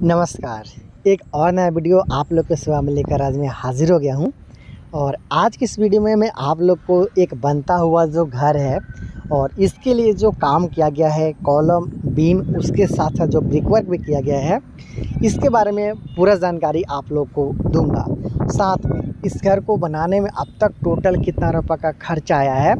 नमस्कार। एक और नया वीडियो आप लोग के सेवा में लेकर आज मैं हाज़िर हो गया हूँ। और आज की इस वीडियो में मैं आप लोग को एक बनता हुआ जो घर है और इसके लिए जो काम किया गया है, कॉलम, बीम, उसके साथ साथ जो ब्रिकवर्क भी किया गया है, इसके बारे में पूरा जानकारी आप लोग को दूंगा। साथ में इस घर को बनाने में अब तक टोटल कितना रुपये का खर्च आया है,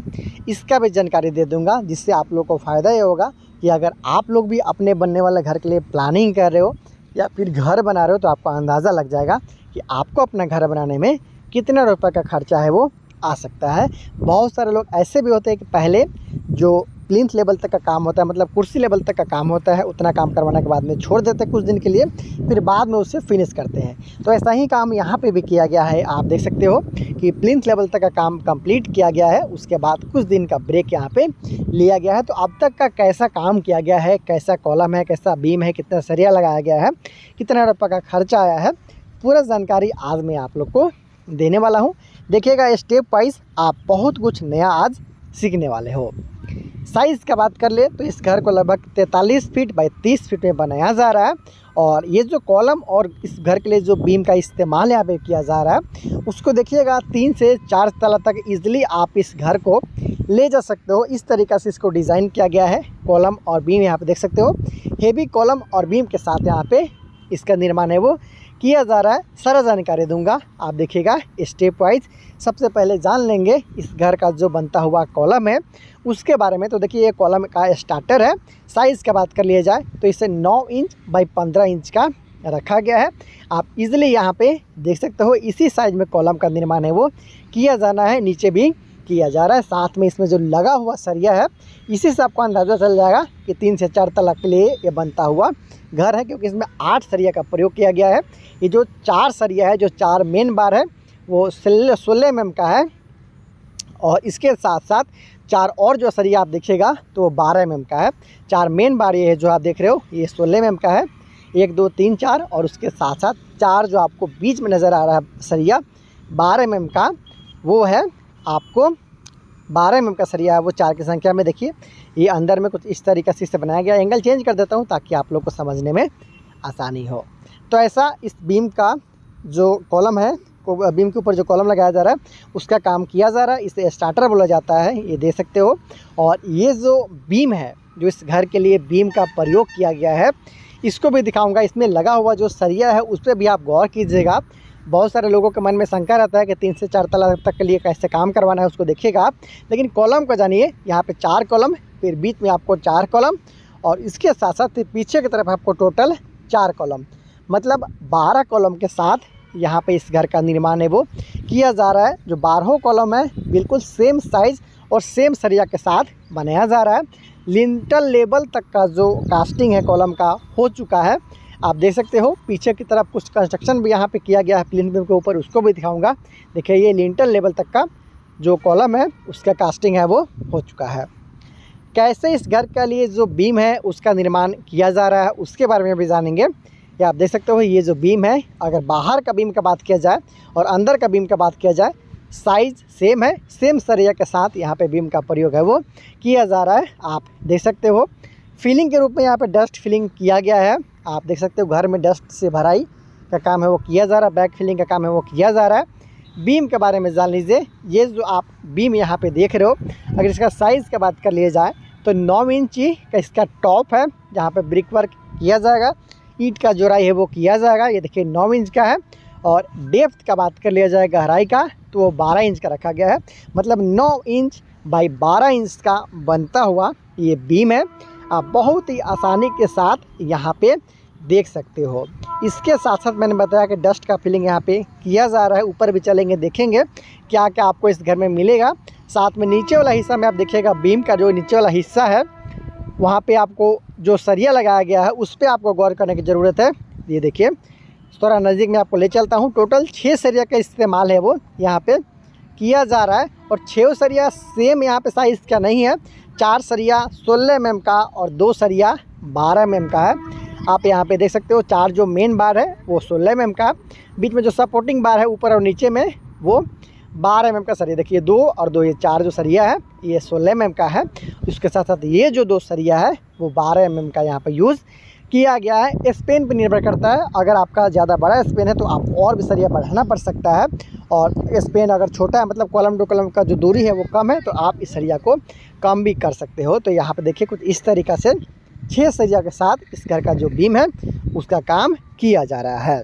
इसका भी जानकारी दे दूंगा, जिससे आप लोग को फ़ायदा ये होगा कि अगर आप लोग भी अपने बनने वाले घर के लिए प्लानिंग कर रहे हो या फिर घर बना रहे हो तो आपको अंदाज़ा लग जाएगा कि आपको अपना घर बनाने में कितना रुपए का खर्चा है वो आ सकता है। बहुत सारे लोग ऐसे भी होते हैं कि पहले जो प्लिंथ लेवल तक का काम होता है, मतलब कुर्सी लेवल तक का काम होता है, उतना काम करवाने के बाद में छोड़ देते हैं कुछ दिन के लिए, फिर बाद में उससे फिनिश करते हैं। तो ऐसा ही काम यहाँ पे भी किया गया है। आप देख सकते हो कि प्लिंथ लेवल तक का काम कंप्लीट किया गया है, उसके बाद कुछ दिन का ब्रेक यहाँ पे लिया गया है। तो अब तक का कैसा काम किया गया है, कैसा कॉलम है, कैसा बीम है, कितना सरिया लगाया गया है, कितना रुपये का खर्चा आया है, पूरा जानकारी आज मैं आप लोग को देने वाला हूँ। देखिएगा स्टेप वाइज, आप बहुत कुछ नया आज सीखने वाले हो। साइज़ का बात कर ले तो इस घर को लगभग 43 फीट बाई 30 फीट में बनाया जा रहा है। और ये जो कॉलम और इस घर के लिए जो बीम का इस्तेमाल यहाँ पे किया जा रहा है, उसको देखिएगा 3 से 4 तला तक इजीली आप इस घर को ले जा सकते हो। इस तरीक़ा से इसको डिज़ाइन किया गया है। कॉलम और बीम यहाँ पे देख सकते हो, हेवी कॉलम और बीम के साथ यहाँ पे इसका निर्माण है वो किया जा रहा है। सारा जानकारी दूंगा, आप देखिएगा स्टेप वाइज। सबसे पहले जान लेंगे इस घर का जो बनता हुआ कॉलम है उसके बारे में। तो देखिए ये कॉलम का स्टार्टर है। साइज़ का बात कर लिया जाए तो इसे 9 इंच बाई 15 इंच का रखा गया है। आप इजीली यहाँ पे देख सकते हो, इसी साइज में कॉलम का निर्माण है वो किया जाना है, नीचे भी किया जा रहा है। साथ में इसमें जो लगा हुआ सरिया है, इसी से आपको अंदाज़ा चल जाएगा कि 3 से 4 तला के लिए ये बनता हुआ घर है, क्योंकि इसमें 8 सरिया का प्रयोग किया गया है। ये जो 4 सरिया है, जो 4 मेन बार है, वो 16 mm का है। और इसके साथ साथ 4 और जो सरिया आप देखिएगा तो वो 12 mm का है। 4 मेन बार ये है जो आप देख रहे हो, ये 16 mm का है। 1 2 3 4, और उसके साथ साथ 4 जो आपको बीच में नज़र आ रहा है सरिया 12 mm का, वो है आपको 12 mm का सरिया है वो 4 की संख्या में। देखिए ये अंदर में कुछ इस तरीक़े से इसे बनाया गया। एंगल चेंज कर देता हूँ ताकि आप लोग को समझने में आसानी हो। तो ऐसा इस बीम का जो कॉलम है, बीम के ऊपर जो कॉलम लगाया जा रहा है उसका काम किया जा रहा है। इसे स्टार्टर बोला जाता है, ये देख सकते हो। और ये जो बीम है, जो इस घर के लिए बीम का प्रयोग किया गया है, इसको भी दिखाऊँगा। इसमें लगा हुआ जो सरिया है उस पर भी आप गौर कीजिएगा। बहुत सारे लोगों के मन में शंका रहता है कि 3 से 4 तला तक के लिए कैसे काम करवाना है, उसको देखिएगा आप। लेकिन कॉलम को जानिए, यहाँ पे 4 कॉलम, फिर बीच में आपको 4 कॉलम, और इसके साथ साथ पीछे की तरफ आपको टोटल 4 कॉलम, मतलब 12 कॉलम के साथ यहाँ पे इस घर का निर्माण है वो किया जा रहा है। जो 12 कॉलम है बिल्कुल सेम साइज़ और सेम सरिया के साथ बनाया जा रहा है। लिंटल लेवल तक का जो कास्टिंग है कॉलम का हो चुका है। आप देख सकते हो पीछे की तरफ कुछ कंस्ट्रक्शन भी यहाँ पे किया गया है प्लिंथ बीम के ऊपर, उसको भी दिखाऊंगा। देखिए ये लिंटल लेवल तक का जो कॉलम है उसका कास्टिंग है वो हो चुका है। कैसे इस घर के लिए जो बीम है उसका निर्माण किया जा रहा है उसके बारे में भी जानेंगे। ये आप देख सकते हो, ये जो बीम है, अगर बाहर का बीम का बात किया जाए और अंदर का बीम का बात किया जाए, साइज़ सेम है, सेम सरिया के साथ यहाँ पे बीम का प्रयोग है वो किया जा रहा है। आप देख सकते हो फिलिंग के रूप में यहाँ पे डस्ट फिलिंग किया गया है। आप देख सकते हो घर में डस्ट से भराई का काम है वो किया जा रहा है, बैक फिलिंग का काम है वो किया जा रहा है। बीम के बारे में जान लीजिए। ये जो आप बीम यहाँ पे देख रहे हो, अगर इसका साइज़ का बात कर लिया जाए तो 9 इंची का इसका टॉप है, जहाँ पे ब्रिक वर्क किया जाएगा, ईंट का जोड़ाई है वो किया जाएगा। ये देखिए 9 इंच का है। और डेप्थ का बात कर लिया जाए गहराई का, तो वो 12 इंच का रखा गया है, मतलब 9 इंच बाई 12 इंच का बनता हुआ ये बीम है। आप बहुत ही आसानी के साथ यहाँ पे देख सकते हो। इसके साथ साथ मैंने बताया कि डस्ट का फिलिंग यहाँ पे किया जा रहा है। ऊपर भी चलेंगे, देखेंगे क्या क्या आपको इस घर में मिलेगा। साथ में नीचे वाला हिस्सा में आप देखिएगा, बीम का जो नीचे वाला हिस्सा है वहाँ पे आपको जो सरिया लगाया गया है उस पर आपको गौर करने की ज़रूरत है। ये देखिए थोड़ा नज़दीक में आपको ले चलता हूँ। टोटल 6 सरिया का इस्तेमाल है वो यहाँ पे किया जा रहा है। और 6 सरिया सेम यहाँ पे साइज़ का नहीं है। 4 सरिया 16 mm का और 2 सरिया 12 mm का है। आप यहाँ पे देख सकते हो 4 जो मेन बार है वो 16 mm का, बीच में जो सपोर्टिंग बार है ऊपर और नीचे में वो 12 mm का सरिया। देखिए 2 और 2, ये 4 जो सरिया है ये 16 mm का है। उसके साथ साथ ये जो 2 सरिया है वो 12 mm का यहाँ पर यूज़ किया गया है। स्पेन पर निर्भर करता है, अगर आपका ज़्यादा बड़ा स्पेन है तो आप और भी सरिया बढ़ाना पड़ सकता है, और स्पेन अगर छोटा है मतलब कॉलम टू कॉलम का जो दूरी है वो कम है तो आप इस सरिया को कम भी कर सकते हो। तो यहाँ पे देखिए कुछ इस तरीक़ा से 6 सरिया के साथ इस घर का जो बीम है उसका काम किया जा रहा है।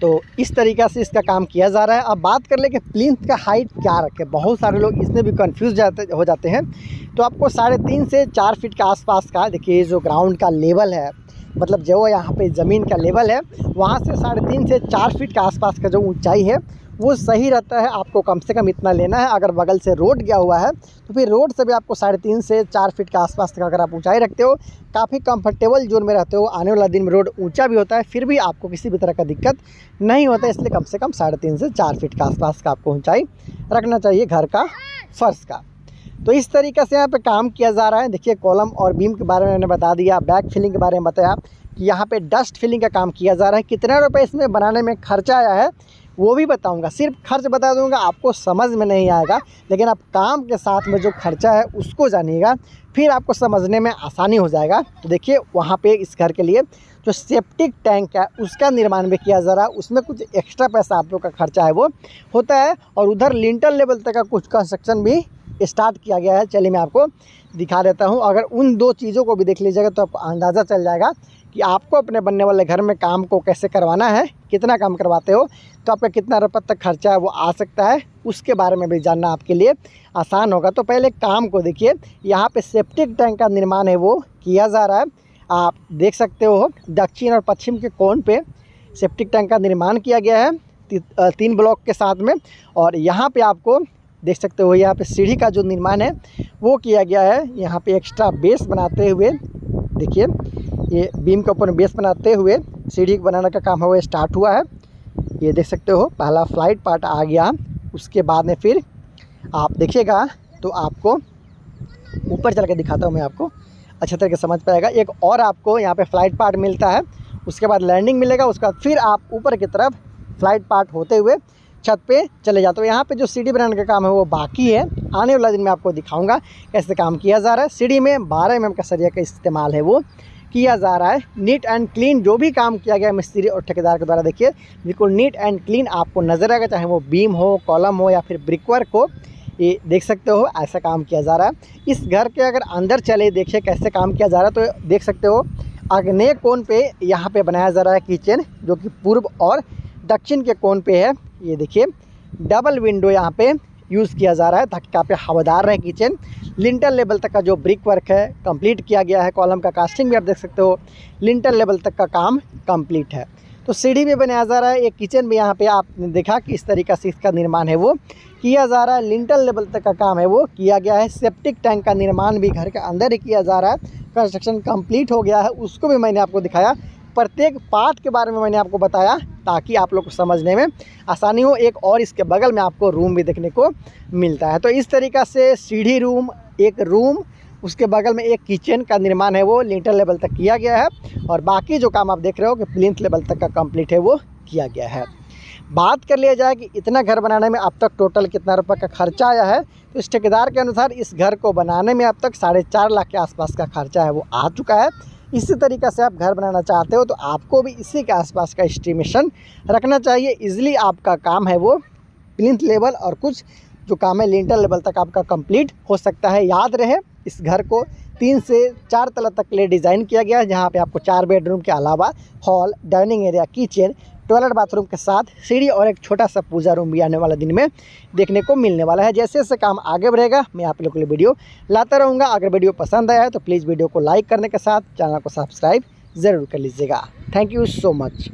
तो इस तरीक़ा से इसका काम किया जा रहा है। अब बात कर ले कि प्लिंथ का हाइट क्या रखें, बहुत सारे लोग इसमें भी कंफ्यूज हो जाते हैं। तो आपको 3.5 से 4 फीट के आसपास का, देखिए जो ग्राउंड का लेवल है, मतलब जो यहाँ पे ज़मीन का लेवल है वहाँ से 3.5 से 4 फीट के आसपास का जो ऊंचाई है वो सही रहता है। आपको कम से कम इतना लेना है। अगर बगल से रोड गया हुआ है तो फिर रोड से भी आपको 3.5 से 4 फीट के आसपास तक अगर आप ऊंचाई रखते हो, काफ़ी कंफर्टेबल जोन में रहते हो, आने वाला दिन में रोड ऊंचा भी होता है फिर भी आपको किसी भी तरह का दिक्कत नहीं होता है। इसलिए कम से कम 3.5 से 4 फीट के आसपास का आपको ऊंचाई रखना चाहिए घर का फर्श का। तो इस तरीक़े से यहाँ पे काम किया जा रहा है। देखिए कॉलम और बीम के बारे में मैंने बता दिया, बैक फिलिंग के बारे में बताया कि यहाँ पे डस्ट फिलिंग का काम किया जा रहा है। कितने रुपए इसमें बनाने में खर्चा आया है वो भी बताऊंगा, सिर्फ खर्च बता दूंगा आपको समझ में नहीं आएगा, लेकिन आप काम के साथ में जो खर्चा है उसको जानिएगा, फिर आपको समझने में आसानी हो जाएगा। तो देखिए वहाँ पे इस घर के लिए जो सेप्टिक टैंक है उसका निर्माण भी किया जा रहा है, उसमें कुछ एक्स्ट्रा पैसा आप लोग का खर्चा है वो होता है, और उधर लिंटल लेवल तक का कुछ कंस्ट्रक्शन भी स्टार्ट किया गया है। चलिए मैं आपको दिखा देता हूँ। अगर उन दो चीज़ों को भी देख लीजिएगा तो आपको अंदाज़ा चल जाएगा कि आपको अपने बनने वाले घर में काम को कैसे करवाना है, कितना काम करवाते हो तो आपका कितना रुपये तक खर्चा है वो आ सकता है, उसके बारे में भी जानना आपके लिए आसान होगा। तो पहले काम को देखिए, यहाँ पे सेप्टिक टैंक का निर्माण है वो किया जा रहा है। आप देख सकते हो दक्षिण और पश्चिम के कोण पे सेप्टिक टैंक का निर्माण किया गया है 3 ब्लॉक के साथ में, और यहाँ पे आपको देख सकते हो यहाँ पे सीढ़ी का जो निर्माण है वो किया गया है। यहाँ पे एक्स्ट्रा बेस बनाते हुए, देखिए ये बीम के ऊपर बेस बनाते हुए सीढ़ी बनाने का काम है वो स्टार्ट हुआ है। ये देख सकते हो पहला फ्लाइट पार्ट आ गया, उसके बाद में फिर आप देखिएगा तो आपको ऊपर चल के दिखाता हूँ मैं, आपको अच्छे तरीके समझ पाएगा। एक और आपको यहाँ पे फ्लाइट पार्ट मिलता है, उसके बाद लैंडिंग मिलेगा, उसके बाद फिर आप ऊपर की तरफ फ्लाइट पार्ट होते हुए छत पे चले जाते हो। यहाँ पे जो सीढ़ी बनाने का काम है वो बाकी है, आने वाला दिन में आपको दिखाऊंगा कैसे काम किया जा रहा है। सीढ़ी में 12 mm का सरिया का इस्तेमाल है वो किया जा रहा है। नीट एंड क्लीन जो भी काम किया गया मिस्त्री और ठेकेदार के द्वारा, देखिए बिल्कुल नीट एंड क्लीन आपको नजर आएगा, चाहे वो बीम हो, कॉलम हो या फिर ब्रिकवर्क हो, ये देख सकते हो ऐसा काम किया जा रहा है। इस घर के अगर अंदर चले देखिए कैसे काम किया जा रहा है तो देख सकते हो आग्नेय कोण पे यहाँ पे बनाया जा रहा है किचन, जो कि पूर्व और दक्षिण के कोण पे है। ये देखिए डबल विंडो यहाँ पे यूज़ किया जा रहा है ताकि काफ़ी हवादार रहे किचन। लिंटल लेवल तक का जो ब्रिक वर्क है कंप्लीट किया गया है, कॉलम का कास्टिंग भी आप देख सकते हो, लिंटल लेवल तक का काम कंप्लीट है। तो सीढ़ी भी बनाया जा रहा है, एक किचन भी यहाँ पे आपने देखा कि इस तरीक़ा से इसका निर्माण है वो किया जा रहा है। लिंटल लेवल तक का काम है वो किया गया है। सेप्टिक टैंक का निर्माण भी घर के अंदर ही किया जा रहा है, कंस्ट्रक्शन कंप्लीट हो गया है, उसको भी मैंने आपको दिखाया। प्रत्येक पार्ट के बारे में मैंने आपको बताया ताकि आप लोग को समझने में आसानी हो। एक और इसके बगल में आपको रूम भी देखने को मिलता है। तो इस तरीक़ा से सीढ़ी रूम, एक रूम, उसके बगल में एक किचन का निर्माण है वो लिंटल लेवल तक किया गया है, और बाकी जो काम आप देख रहे हो कि प्लिंथ लेवल तक का कंप्लीट है वो किया गया है। बात कर लिया जाए कि इतना घर बनाने में अब तक टोटल कितना रुपये का खर्चा आया है, तो इस ठेकेदार के अनुसार इस घर को बनाने में अब तक 4.5 लाख के आसपास का खर्चा है वो आ चुका है। इसी तरीक़े से आप घर बनाना चाहते हो तो आपको भी इसी के आसपास का एस्टिमेशन रखना चाहिए। इजीली आपका काम है वो प्लिंथ लेवल और कुछ जो काम है लिंटल लेवल तक आपका कंप्लीट हो सकता है। याद रहे इस घर को 3 से 4 तला तक के लिए डिज़ाइन किया गया है, जहाँ पे आपको 4 बेडरूम के अलावा hall, dining area, kitchen, toilet, bathroom के साथ सीढ़ी और एक छोटा सा पूजा रूम भी आने वाला दिन में देखने को मिलने वाला है। जैसे जैसे काम आगे बढ़ेगा मैं आप लोगों के लिए वीडियो लाता रहूँगा। अगर वीडियो पसंद आया है तो प्लीज़ वीडियो को लाइक करने के साथ चैनल को सब्सक्राइब ज़रूर कर लीजिएगा। Thank you so much.